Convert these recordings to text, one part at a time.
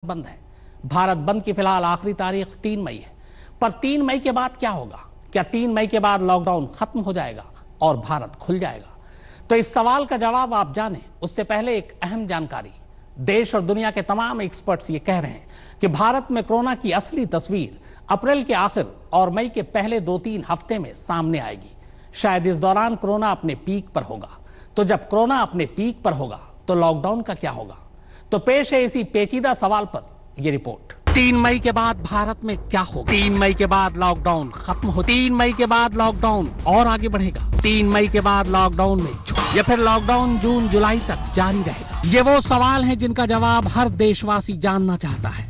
बंद है। भारत बंद की फिलहाल आखिरी तारीख 3 मई है। पर 3 मई के बाद क्या होगा? क्या 3 मई के बाद लॉकडाउन खत्म हो जाएगा और भारत खुल जाएगा? तो इस सवाल का जवाब आप जानें उससे पहले एक अहम जानकारी। देश और दुनिया के तमाम एक्सपर्ट्स ये कह रहे हैं कि भारत में कोरोना की असली तस्वीर अप्रैल के आखिर और मई के पहले 2-3 हफ्ते में सामने आएगी। शायद इस दौरान कोरोना अपने पीक पर होगा। तो जब कोरोना अपने पीक पर होगा तो लॉकडाउन का क्या होगा? तो पेश है इसी पेचीदा सवाल पर यह रिपोर्ट। 3 मई के बाद भारत में क्या होगा? 3 मई के बाद लॉकडाउन खत्म हो, 3 मई के बाद लॉकडाउन और आगे बढ़ेगा, 3 मई के बाद लॉकडाउन में या फिर लॉकडाउन जून जुलाई तक जारी रहेगा? ये वो सवाल हैं जिनका जवाब हर देशवासी जानना चाहता है।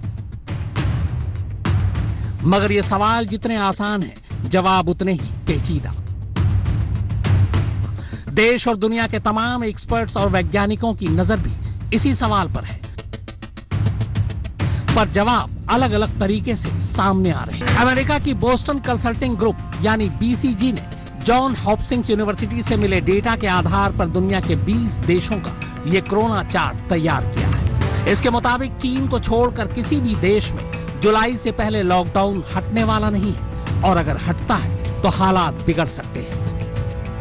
मगर ये सवाल जितने आसान हैं, जवाब उतने ही पेचीदा। देश और दुनिया के तमाम एक्सपर्ट्स और वैज्ञानिकों की नजर भी इसी सवाल पर है, पर जवाब अलग अलग तरीके से सामने आ रहे हैं। अमेरिका की बोस्टन कंसल्टिंग ग्रुप यानी बीसीजी ने जॉन हॉपकिंस यूनिवर्सिटी से मिले डेटा के आधार पर दुनिया के 20 देशों का ये कोरोना चार्ट तैयार किया है। इसके मुताबिक चीन को छोड़कर किसी भी देश में जुलाई से पहले लॉकडाउन हटने वाला नहीं है, और अगर हटता है तो हालात बिगड़ सकते हैं।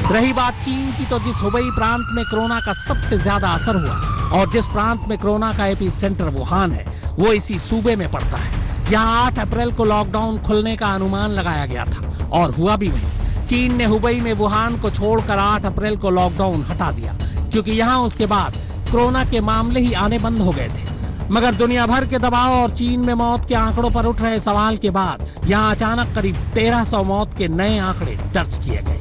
रही बात चीन की, तो जिस हुबई प्रांत में कोरोना का सबसे ज्यादा असर हुआ और जिस प्रांत में कोरोना का एपी सेंटर वुहान है, वो इसी सूबे में पड़ता है। यहाँ 8 अप्रैल को लॉकडाउन खुलने का अनुमान लगाया गया था और हुआ भी वही। चीन ने हुबई में वुहान को छोड़कर 8 अप्रैल को लॉकडाउन हटा दिया, क्योंकि यहाँ उसके बाद कोरोना के मामले ही आने बंद हो गए थे। मगर दुनिया भर के दबाव और चीन में मौत के आंकड़ों पर उठ रहे सवाल के बाद यहाँ अचानक करीब 1300 मौत के नए आंकड़े दर्ज किए गए।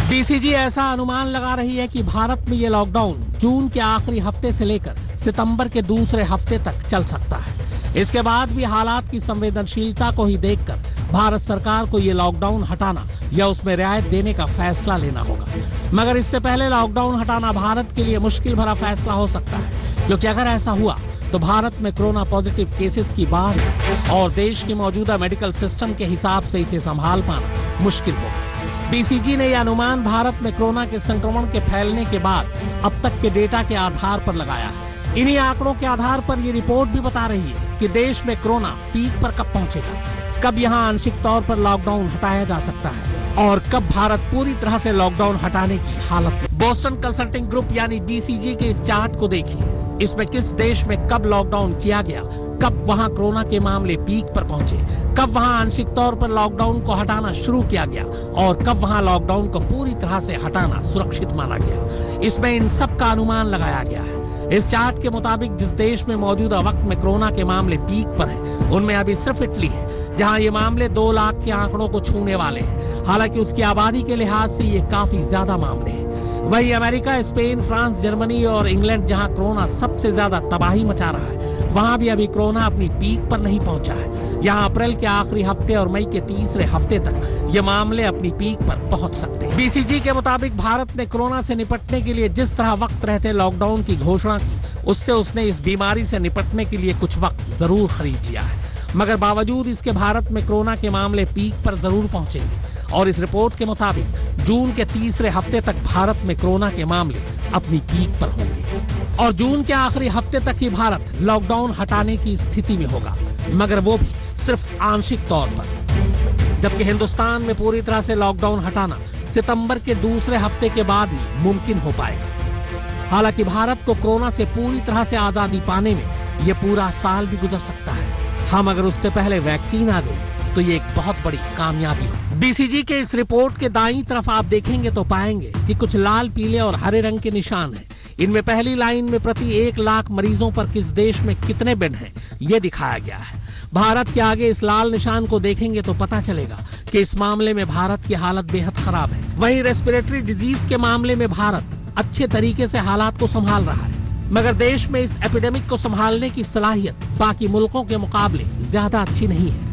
बीसीजी ऐसा अनुमान लगा रही है कि भारत में ये लॉकडाउन जून के आखिरी हफ्ते से लेकर सितंबर के दूसरे हफ्ते तक चल सकता है। इसके बाद भी हालात की संवेदनशीलता को ही देखकर भारत सरकार को ये लॉकडाउन हटाना या उसमें रियायत देने का फैसला लेना होगा। मगर इससे पहले लॉकडाउन हटाना भारत के लिए मुश्किल भरा फैसला हो सकता है, क्योंकि अगर ऐसा हुआ तो भारत में कोरोना पॉजिटिव केसेस की बाढ़ और देश के मौजूदा मेडिकल सिस्टम के हिसाब से इसे संभाल पाना मुश्किल होगा। बीसीजी ने यह अनुमान भारत में कोरोना के संक्रमण के फैलने के बाद अब तक के डेटा के आधार पर लगाया है। इन्हीं आंकड़ों के आधार पर यह रिपोर्ट भी बता रही है कि देश में कोरोना पीक पर कब पहुंचेगा, कब यहां आंशिक तौर पर लॉकडाउन हटाया जा सकता है और कब भारत पूरी तरह से लॉकडाउन हटाने की हालत में। बोस्टन कंसल्टिंग ग्रुप यानी बीसीजी के इस चार्ट को देखिए। इसमें किस देश में कब लॉकडाउन किया गया, कब वहां कोरोना के मामले पीक पर पहुंचे, कब वहां आंशिक तौर पर लॉकडाउन को हटाना शुरू किया गया और कब वहां लॉकडाउन को पूरी तरह से हटाना सुरक्षित माना गया। इसमें इन सब का अनुमान लगाया गया है। इस चार्ट के मुताबिक जिस देश में मौजूदा वक्त में कोरोना के मामले पीक पर हैं, उनमें अभी सिर्फ इटली है, जहां ये मामले 2 लाख के आंकड़ों को छूने वाले हैं। हालांकि उसकी आबादी के लिहाज से ये काफी ज्यादा मामले हैं। वही अमेरिका, स्पेन, फ्रांस, जर्मनी और इंग्लैंड, जहां कोरोना सबसे ज्यादा तबाही मचा रहा है, वहां भी अभी कोरोना अपनी पीक पर नहीं पहुंचा है। यहाँ अप्रैल के आखिरी हफ्ते और मई के तीसरे हफ्ते तक ये मामले अपनी पीक पर पहुंच सकते हैं। बीसीजी के मुताबिक भारत ने कोरोना से निपटने के लिए जिस तरह वक्त रहते लॉकडाउन की घोषणा की, उससे उसने इस बीमारी से निपटने के लिए कुछ वक्त जरूर खरीद लिया है। मगर बावजूद इसके भारत में कोरोना के मामले पीक पर जरूर पहुंचेंगे और इस रिपोर्ट के मुताबिक जून के तीसरे हफ्ते तक भारत में कोरोना के मामले अपनी पीक पर होंगे और जून के आखिरी हफ्ते तक ही भारत लॉकडाउन हटाने की स्थिति में होगा, मगर वो भी सिर्फ आंशिक तौर पर। जबकि हिंदुस्तान में पूरी तरह से लॉकडाउन हटाना सितंबर के दूसरे हफ्ते के बाद ही मुमकिन हो पाएगा। हालांकि भारत को कोरोना से पूरी तरह से आजादी पाने में ये पूरा साल भी गुजर सकता है। हम अगर उससे पहले वैक्सीन आ गई तो ये एक बहुत बड़ी कामयाबी हो। बीसीजी के इस रिपोर्ट के दाईं तरफ आप देखेंगे तो पाएंगे कि कुछ लाल, पीले और हरे रंग के निशान हैं। इनमें पहली लाइन में प्रति 1 लाख मरीजों पर किस देश में कितने बेड हैं, ये दिखाया गया है। भारत के आगे इस लाल निशान को देखेंगे तो पता चलेगा कि इस मामले में भारत की हालत बेहद खराब है। वहीं रेस्पिरेटरी डिजीज के मामले में भारत अच्छे तरीके से हालात को संभाल रहा है, मगर देश में इस एपिडेमिक को संभालने की सलाहियत बाकी मुल्कों के मुकाबले ज्यादा अच्छी नहीं है।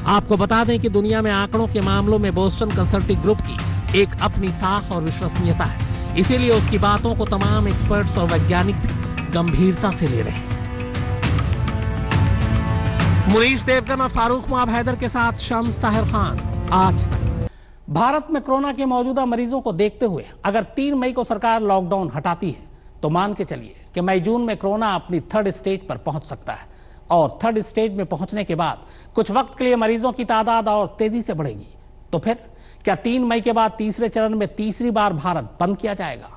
आपको बता दें कि दुनिया में आंकड़ों के मामलों में बोस्टन कंसल्टिंग ग्रुप की एक अपनी साख और विश्वसनीयता है, इसीलिए उसकी बातों को तमाम एक्सपर्ट्स और वैज्ञानिक भी गंभीरता से ले रहे हैं। मुनीश देवगन और फारूक मुआब हैदर के साथ शम्स ताहिर खान, आज तक। भारत में कोरोना के मौजूदा मरीजों को देखते हुए अगर 3 मई को सरकार लॉकडाउन हटाती है तो मान के चलिए कि मई जून में कोरोना अपनी थर्ड स्टेज पर पहुंच सकता है और थर्ड स्टेज में पहुंचने के बाद कुछ वक्त के लिए मरीजों की तादाद और तेजी से बढ़ेगी। तो फिर क्या 3 मई के बाद तीसरे चरण में तीसरी बार भारत बंद किया जाएगा?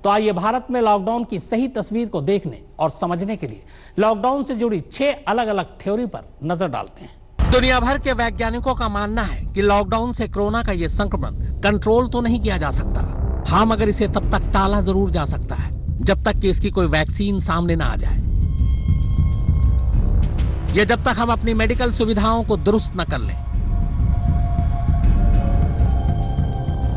तो आइए भारत में लॉकडाउन की सही तस्वीर को देखने और समझने के लिए लॉकडाउन से जुड़ी 6 अलग अलग थ्योरी पर नजर डालते हैं। दुनिया भर के वैज्ञानिकों का मानना है कि लॉकडाउन से कोरोना का यह संक्रमण कंट्रोल तो नहीं किया जा सकता, हाँ, मगर इसे तब तक टाला जरूर जा सकता है जब तक कि इसकी कोई वैक्सीन सामने ना आ जाए या जब तक हम अपनी मेडिकल सुविधाओं को दुरुस्त न कर लें।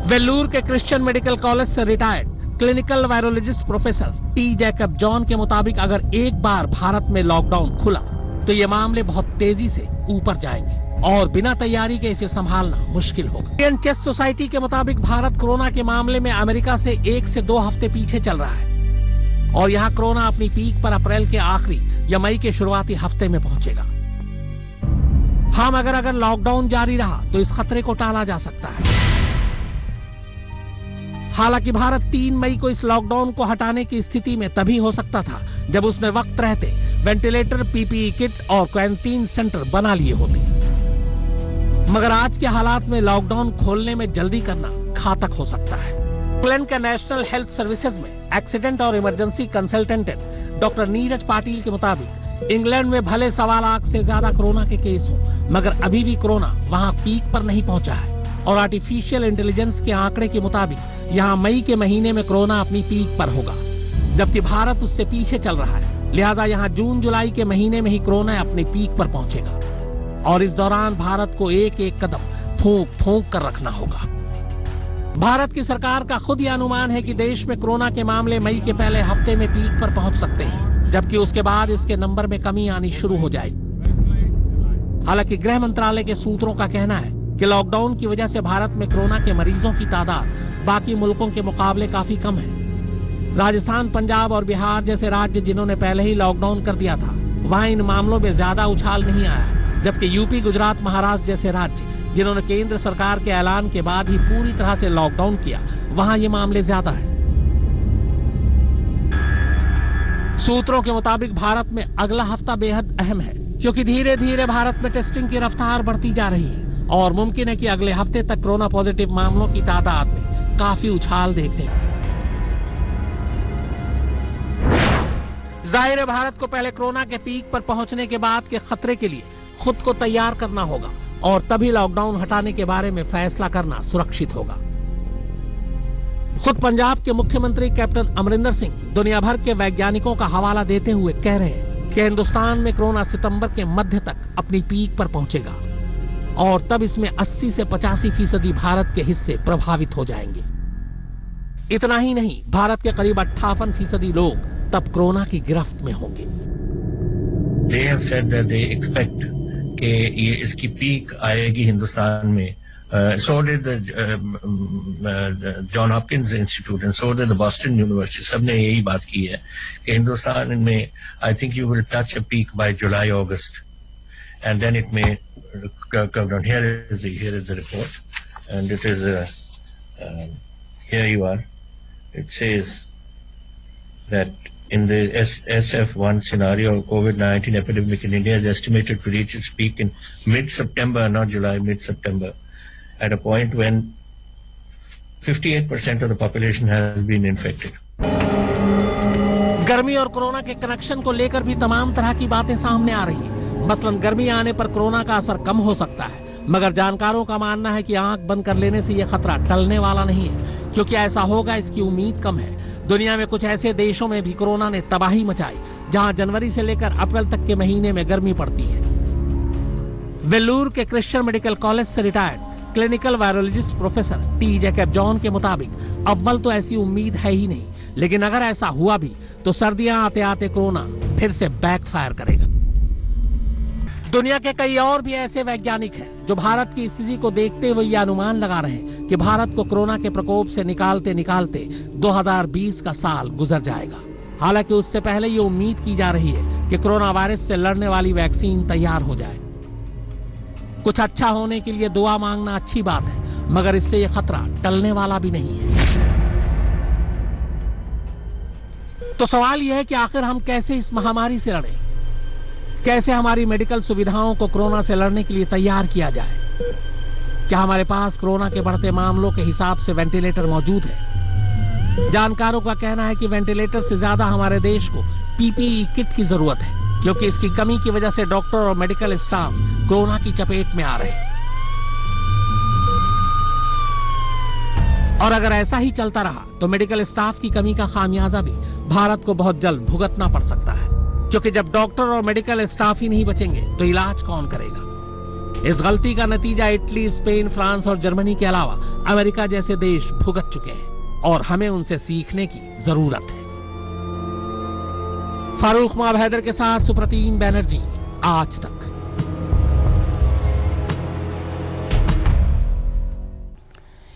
वेल्लूर के क्रिश्चियन मेडिकल कॉलेज से retired clinical virologist professor T Jacob John के मुताबिक अगर एक बार भारत में लॉकडाउन खुला तो ये मामले बहुत तेजी से ऊपर जाएंगे और बिना तैयारी के इसे संभालना मुश्किल होगा। इंडियन चेस सोसाइटी के मुताबिक भारत कोरोना के मामले में अमेरिका से 1 से 2 हफ्ते पीछे चल रहा है और यहाँ कोरोना अपनी पीक पर अप्रैल के आखिरी या मई के शुरुआती हफ्ते में पहुंचेगा। हाँ, मगर अगर लॉकडाउन जारी रहा तो इस खतरे को टाला जा सकता है। हालांकि भारत 3 मई को इस लॉकडाउन को हटाने की स्थिति में तभी हो सकता था जब उसने वक्त रहते वेंटिलेटर, पीपीई किट और क्वारंटीन सेंटर बना लिए होते, मगर आज के हालात में लॉकडाउन खोलने में जल्दी करना घातक हो सकता है। इंग्लैंड के नेशनल हेल्थ सर्विसेज में एक्सीडेंट और emergency consultant doctor Neeraj Patil के मुताबिक इंग्लैंड में भले 1.25 लाख से ज्यादा कोरोना के केस हो, मगर अभी भी कोरोना वहां पीक पर नहीं पहुंचा है और आर्टिफिशियल इंटेलिजेंस के आंकड़े के मुताबिक यहाँ मई के महीने में कोरोना अपनी पीक पर होगा, जबकि भारत उससे पीछे चल रहा है। लिहाजा यहाँ जून जुलाई के महीने में ही कोरोना अपनी पीक पर पहुंचेगा और इस दौरान भारत को एक एक कदम फूंक फूंक कर रखना होगा। भारत की सरकार का खुद ही अनुमान है कि देश में कोरोना के मामले मई के पहले हफ्ते में पीक पर पहुंच सकते हैं, जबकि उसके बाद इसके नंबर में कमी आनी शुरू हो जाएगी। हालांकि गृह मंत्रालय के सूत्रों का कहना है कि लॉकडाउन की वजह से भारत में कोरोना के मरीजों की तादाद बाकी मुल्कों के मुकाबले काफी कम है। राजस्थान, पंजाब और बिहार जैसे राज्य जिन्होंने पहले ही लॉकडाउन कर दिया था, वहां इन मामलों में ज्यादा उछाल नहीं आया, जबकि यूपी, गुजरात, महाराष्ट्र जैसे राज्य जिन्होंने केंद्र सरकार के ऐलान के बाद ही पूरी तरह से लॉकडाउन किया, वहां ये मामले ज्यादा हैं। सूत्रों के मुताबिक भारत में अगला हफ्ता बेहद अहम है, क्योंकि धीरे धीरे भारत में टेस्टिंग की रफ्तार बढ़ती जा रही है और मुमकिन है कि अगले हफ्ते तक कोरोना पॉजिटिव मामलों की तादाद में काफी उछाल देखने। जाहिर है भारत को पहले कोरोना के पीक पर पहुंचने के बाद के खतरे के लिए खुद को तैयार करना होगा और तभी लॉकडाउन हटाने के बारे में फैसला करना सुरक्षित होगा। खुद पंजाब के मुख्यमंत्री कैप्टन अमरिंदर सिंह दुनिया भर के वैज्ञानिकों का हवाला देते हुए कह रहे हैं कि हिंदुस्तान में कोरोना सितंबर के मध्य तक अपनी पीक पर पहुंचेगा और तब इसमें 80 से 85% भारत के हिस्से प्रभावित हो जाएंगे। इतना ही नहीं, भारत के करीब 58% लोग तब कोरोना की गिरफ्त में होंगे। They have said that they expect कि ये इसकी पीक आएगी हिंदुस्तान में। So did the John Hopkins Institute and so did the Boston University. सबने यही बात की है कि हिंदुस्तान में I think you will touch a peak by July, August, and then it may come down. Here is the report, and it is here you are. It says that in the SF1 scenario, COVID-19 epidemic in India is estimated to reach its peak in mid-September, not July, mid-September, at a point when 58% of the population has been infected. गर्मी और corona के connection को लेकर भी तमाम तरह की बातें सामने आ रही हैं। मसलन गर्मी आने पर कोरोना का असर कम हो सकता है, मगर जानकारों का मानना है कि आंख बंद कर लेने से यह खतरा टलने वाला नहीं है, क्योंकि ऐसा होगा इसकी उम्मीद कम है। दुनिया में कुछ ऐसे देशों में भी कोरोना ने तबाही मचाई जहां जनवरी से लेकर अप्रैल तक के महीने में गर्मी पड़ती है। वेल्लूर के क्रिश्चियन मेडिकल कॉलेज से retired clinical virologist professor T Jacob John के मुताबिक अव्वल तो ऐसी उम्मीद है ही नहीं, लेकिन अगर ऐसा हुआ भी तो सर्दियां आते आते कोरोना फिर से बैकफायर करेगा। दुनिया के कई और भी ऐसे वैज्ञानिक हैं जो भारत की स्थिति को देखते हुए यह अनुमान लगा रहे हैं कि भारत को कोरोना के प्रकोप से निकालते निकालते 2020 का साल गुजर जाएगा। हालांकि उससे पहले ये उम्मीद की जा रही है कि कोरोना वायरस से लड़ने वाली वैक्सीन तैयार हो जाए। कुछ अच्छा होने के लिए दुआ मांगना अच्छी बात है, मगर इससे यह खतरा टलने वाला भी नहीं है। तो सवाल यह है कि आखिर हम कैसे इस महामारी से लड़ें? कैसे हमारी मेडिकल सुविधाओं को कोरोना से लड़ने के लिए तैयार किया जाए? क्या हमारे पास कोरोना के बढ़ते मामलों के हिसाब से वेंटिलेटर मौजूद है? जानकारों का कहना है कि वेंटिलेटर से ज्यादा हमारे देश को पीपीई किट की जरूरत है, क्योंकि इसकी कमी की वजह से डॉक्टर और मेडिकल स्टाफ कोरोना की चपेट में आ रहे हैं। और अगर ऐसा ही चलता रहा तो मेडिकल स्टाफ की कमी का खामियाजा भी भारत को बहुत जल्द भुगतना पड़ सकता है, क्योंकि जब डॉक्टर और मेडिकल स्टाफ ही नहीं बचेंगे तो इलाज कौन करेगा? इस गलती का नतीजा इटली, स्पेन, फ्रांस और जर्मनी के अलावा अमेरिका जैसे देश भुगत चुके हैं और हमें उनसे सीखने की जरूरत है। फारूक माब हैदर के साथ सुप्रतीम बैनर्जी, आज तक।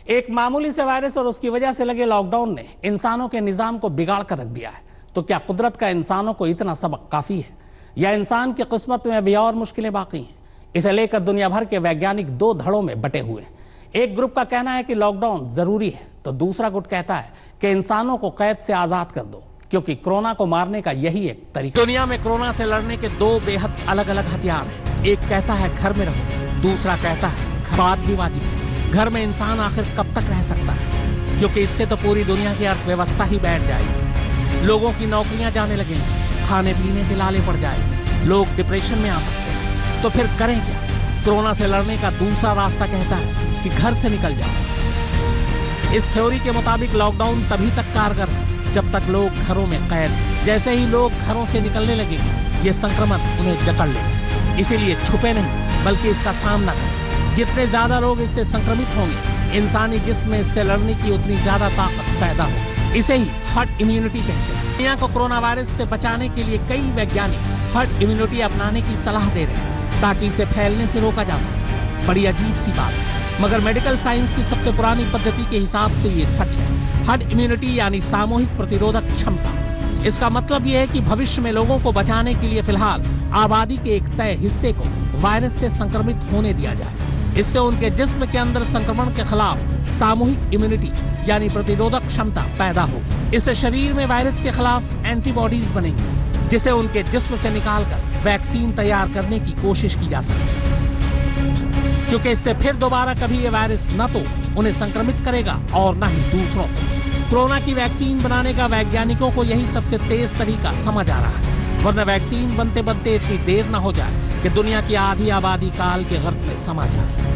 एक मामूली से वायरस और उसकी वजह से लगे लॉकडाउन ने इंसानों के निजाम को बिगाड़ कर रख दिया है। तो क्या कुदरत का इंसानों को इतना सबक काफी है, या इंसान की किस्मत में अभी और मुश्किलें बाकी हैं? इसे लेकर दुनिया भर के वैज्ञानिक दो धड़ों में बटे हुए हैं। एक ग्रुप का कहना है कि लॉकडाउन जरूरी है, तो दूसरा गुट कहता है कि इंसानों को कैद से आजाद कर दो, क्योंकि कोरोना को मारने का यही एक तरीका। दुनिया में कोरोना से लड़ने के दो बेहद अलग अलग हथियार हैं। एक कहता है घर में रहो, दूसरा कहता है बात भी वाजिब है। घर में इंसान आखिर कब तक रह सकता है, क्योंकि इससे तो पूरी दुनिया की अर्थव्यवस्था ही बैठ जाएगी। लोगों की नौकरियां जाने लगेंगी, खाने पीने के लाले पड़ जाएंगे, लोग डिप्रेशन में आ सकते हैं। तो फिर करें क्या? कोरोना से लड़ने का दूसरा रास्ता कहता है कि घर से निकल जाओ। इस थ्योरी के मुताबिक लॉकडाउन तभी तक कारगर है जब तक लोग घरों में कैद हैं। जैसे ही लोग घरों से निकलने लगेंगे, ये संक्रमण उन्हें जकड़ लेगा। इसीलिए छुपे नहीं, बल्कि इसका सामना करें। जितने ज्यादा लोग इससे संक्रमित होंगे, इंसानी जिस्म में इससे लड़ने की उतनी ज्यादा ताकत पैदा होगी। इसे ही हर्ड इम्यूनिटी कहते हैं। दुनिया को कोरोना वायरस से बचाने के लिए कई वैज्ञानिक हर्ड इम्यूनिटी अपनाने की सलाह दे रहे हैं, ताकि इसे फैलने से रोका जा सके। बड़ी अजीब सी बात है, मगर मेडिकल साइंस की सबसे पुरानी पद्धति के हिसाब से ये सच है। हर्ड इम्यूनिटी यानी सामूहिक प्रतिरोधक क्षमता। इसका मतलब यह है कि भविष्य में लोगों को बचाने के लिए फिलहाल आबादी के एक तय हिस्से को वायरस से संक्रमित होने दिया जाए। इससे उनके जिस्म के अंदर संक्रमण के खिलाफ सामूहिक इम्यूनिटी यानी प्रतिरोधक क्षमता पैदा होगी। इससे शरीर में वायरस के खिलाफ एंटीबॉडीज बनेंगी, जिसे उनके जिस्म से निकालकर वैक्सीन तैयार करने की कोशिश की जा सकती है, क्योंकि इससे फिर दोबारा कभी ये वायरस न तो उन्हें संक्रमित करेगा और न ही दूसरों को। कोरोना की वैक्सीन बनाने का वैज्ञानिकों को यही सबसे तेज तरीका समझ आ रहा है, वरना वैक्सीन बनते बनते इतनी देर न हो जाए कि दुनिया की आधी आबादी काल के गर्त में समा जाए।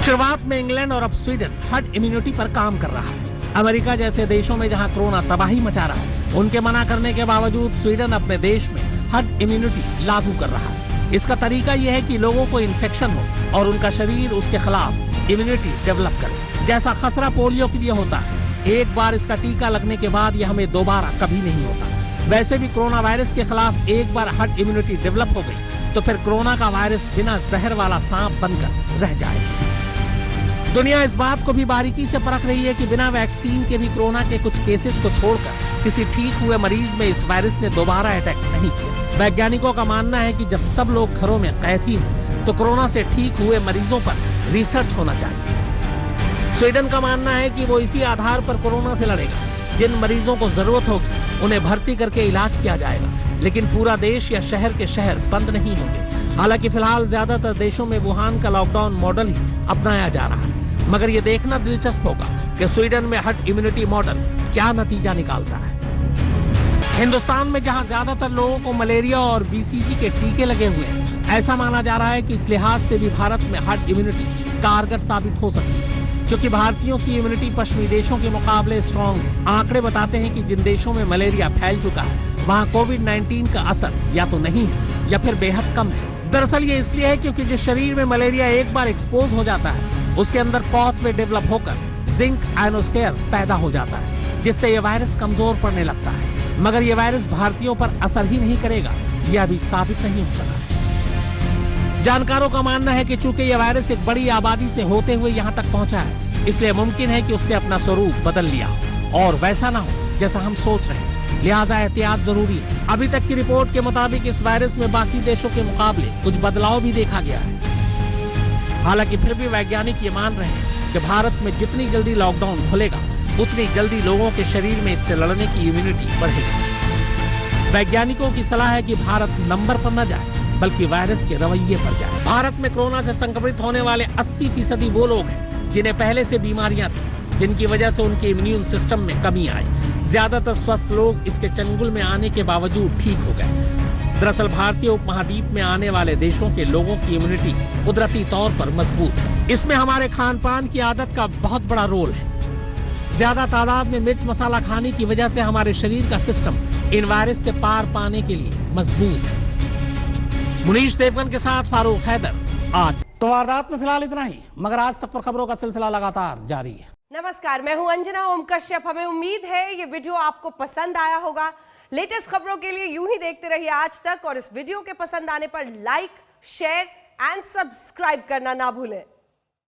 शुरुआत में इंग्लैंड और अब स्वीडन हर्ड इम्यूनिटी पर काम कर रहा है। अमेरिका जैसे देशों में जहां कोरोना तबाही मचा रहा है, उनके मना करने के बावजूद स्वीडन अपने देश में हर्ड इम्यूनिटी लागू कर रहा है। इसका तरीका यह है कि लोगों को इन्फेक्शन हो और उनका शरीर उसके खिलाफ इम्यूनिटी डेवलप करे, जैसा खसरा पोलियो के लिए होता है। एक बार इसका टीका लगने के बाद यह हमें दोबारा कभी नहीं होता। वैसे भी कोरोना वायरस के खिलाफ एक बार हर्ड इम्यूनिटी डेवलप हो गई तो फिर कोरोना का वायरस बिना जहर वाला सांप बनकर रह जाएगा। दुनिया इस बात को भी बारीकी से परख रही है कि बिना वैक्सीन के भी कोरोना के कुछ केसेस को छोड़कर किसी ठीक हुए मरीज में इस वायरस ने दोबारा अटैक नहीं किया। वैज्ञानिकों का मानना है कि जब सब लोग घरों में कैद ही हैं, तो कोरोना से ठीक हुए मरीजों पर रिसर्च होना चाहिए। स्वीडन का मानना है कि वो इसी आधार पर कोरोना से लड़ेगा। जिन मरीजों को जरूरत होगी उन्हें भर्ती करके इलाज किया जाएगा, लेकिन पूरा देश या शहर के शहर बंद नहीं होंगे। हालांकि फिलहाल ज्यादातर देशों में वुहान का लॉकडाउन मॉडल ही अपनाया जा रहा है, मगर ये देखना दिलचस्प होगा कि स्वीडन में हर्ड इम्यूनिटी मॉडल क्या नतीजा निकालता है। हिंदुस्तान में जहां ज्यादातर लोगों को मलेरिया और बीसीजी के टीके लगे हुए हैं, ऐसा माना जा रहा है कि इस लिहाज से भी भारत में हर्ड इम्यूनिटी कारगर साबित हो सकती है, क्योंकि भारतीयों की इम्यूनिटी पश्चिमी देशों के मुकाबले स्ट्रॉन्ग है। आंकड़े बताते हैं कि जिन देशों में मलेरिया फैल चुका है, वहां कोविड-19 का असर या तो नहीं है या फिर बेहद कम है। दरअसल ये इसलिए है क्योंकि जिस शरीर में मलेरिया एक बार एक्सपोज हो जाता है, उसके अंदर पाथवे डेवलप होकर जिंक आयनोस्फीयर पैदा हो जाता है, जिससे यह वायरस कमजोर पड़ने लगता है। मगर यह वायरस भारतीयों पर असर ही नहीं करेगा, यह अभी साबित नहीं हो सका है। जानकारों का मानना है कि चूंकि यह वायरस एक बड़ी आबादी से होते हुए यहाँ तक पहुंचा है, इसलिए मुमकिन है कि उसने अपना स्वरूप बदल लिया और वैसा ना हो जैसा हम सोच रहे हैं। लिहाजा एहतियात जरूरी है। अभी तक की रिपोर्ट के मुताबिक इस वायरस में बाकी देशों के मुकाबले कुछ बदलाव भी देखा गया है। हालांकि फिर भी वैज्ञानिक ये मान रहे हैं कि भारत में जितनी जल्दी लॉकडाउन खुलेगा, उतनी जल्दी लोगों के शरीर में इससे लड़ने की इम्यूनिटी बढ़ेगी। वैज्ञानिकों की सलाह है कि भारत नंबर पर न जाए बल्कि वायरस के रवैये पर जाए। भारत में कोरोना से संक्रमित होने वाले 80% वो लोग हैं जिन्हें पहले से बीमारियां थी, जिनकी वजह से उनके इम्यून सिस्टम में कमी आई। ज्यादातर स्वस्थ लोग इसके चंगुल में आने के बावजूद ठीक हो गए। दरअसल भारतीय उपमहाद्वीप में आने वाले देशों के लोगों की इम्यूनिटी कुदरती तौर पर मजबूत है। इसमें हमारे खान पान की आदत का बहुत बड़ा रोल है। ज्यादा तादाद में मिर्च मसाला खाने की वजह से हमारे शरीर का सिस्टम इन वायरस से पार पाने के लिए मजबूत है। मुनीश देवगन के साथ फारूक हैदर, आज तो वारदात में फिलहाल इतना ही, मगर आज तक पर खबरों का सिलसिला लगातार जारी है। नमस्कार, मैं हूं अंजना ओम कश्यप। हमें उम्मीद है ये वीडियो आपको पसंद आया होगा। लेटेस्ट खबरों के लिए यूं ही देखते रहिए आज तक, और इस वीडियो के पसंद आने पर लाइक, शेयर एंड सब्सक्राइब करना ना भूलें।